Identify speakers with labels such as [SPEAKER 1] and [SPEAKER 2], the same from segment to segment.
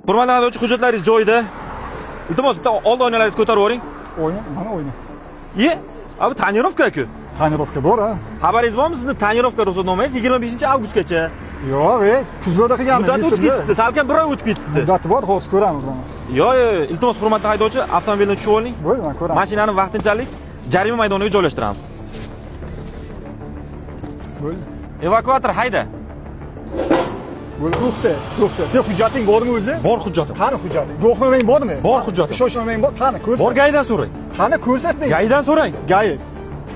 [SPEAKER 1] Hurmatli haydovchi, hujjatlaringiz joyida. Iltimos, bitta old oynalaringizni ko'tarib yuboring.
[SPEAKER 2] O'yna, mana o'yna.
[SPEAKER 1] Abi tonirovka-ku.
[SPEAKER 2] Tonirovka bor, ha?
[SPEAKER 1] Xabaringiz bormi, sizni tonirovka ruxsatnomangiz 25-avgustgacha.
[SPEAKER 2] Yo'q, kuzovda qilgandim,
[SPEAKER 1] Muddat o'tib ketdi, salkam 1 oy o'tib ketdi.
[SPEAKER 2] Muddati bor, hozir ko'ramiz buni.
[SPEAKER 1] Yo'q, iltimos hurmatli haydovchi, avtomobilni tushib oling.
[SPEAKER 2] Bo'ldi, men ko'raman.
[SPEAKER 1] Mashinani vaqtinchalik jarima maydoniga joylashtiramiz.
[SPEAKER 2] Bo'ldi.
[SPEAKER 1] Evakuator hayda.
[SPEAKER 2] Bo'ldi, to'xta. Sen hujjating bormi o'zi?
[SPEAKER 1] Bor hujjatim.
[SPEAKER 2] Qani hujjating? Guvohnomang bormi?
[SPEAKER 1] Bor hujjatim.
[SPEAKER 2] Ishonchnomang bor? Qani ko'rsat.
[SPEAKER 1] Bor gaydan so'rang.
[SPEAKER 2] Qani ko'rsatmang.
[SPEAKER 1] Gaydan so'rang.
[SPEAKER 2] Gay.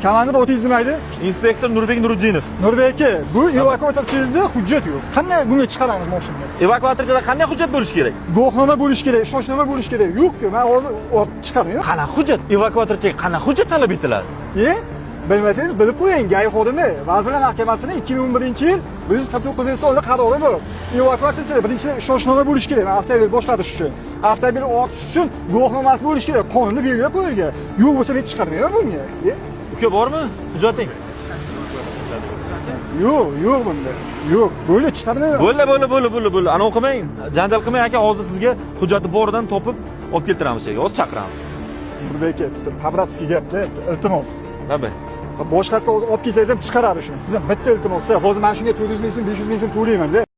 [SPEAKER 2] Komandant otingiz nima edi?
[SPEAKER 1] Inspektor Nurbek Nuriddinov.
[SPEAKER 2] Nurbek aka, bu evakuatorchingizda hujjat yo'q. Qanday bunga chiqaramiz mashinaga?
[SPEAKER 1] Evakuatorchida qanday hujjat bo'lishi kerak?
[SPEAKER 2] Guvohnoma bo'lishi kerak, ishonchnoma bo'lishi kerak. Yo'q-ku, men hozir chiqarmayman.
[SPEAKER 1] Qana hujjat? Evakuatorchiga qana hujjat talab etiladi?
[SPEAKER 2] Bilmasangiz bilib qo'ying, gay xodimi Vazirlar Mahkamasining 2011-yil 149-sonli qarori bor. Evakuatorchilar birinchidan ishonchnoma bo'lishi kerak, avtomobil boshqarish uchun. Avtomobil ortish uchun guvohnomasi bo'lishi kerak, qonunda belgilab qo'yilgan. Yo'q bo'lsa men chiqarmayman bunga.
[SPEAKER 1] Uka bormi? Hujjating.
[SPEAKER 2] Yo'q bunda. Yo'q, bo'ldi chiqarmayman.
[SPEAKER 1] Bo'ldi. Ana o'qimang. Janjal qilmang aka, hozir sizga hujjati boridan topib olib keltiramiz yerga. Hozir chaqiramiz.
[SPEAKER 2] Nurbek aka, pabratskiy gapda, iltimos.
[SPEAKER 1] Nima?
[SPEAKER 2] Boshqasiga hozir olib kelsangiz ham chiqaradi shuni. Sizdan bitta iltimos. Hozir men shunga 400 ming so'm, 500 ming so'm to'layman-da.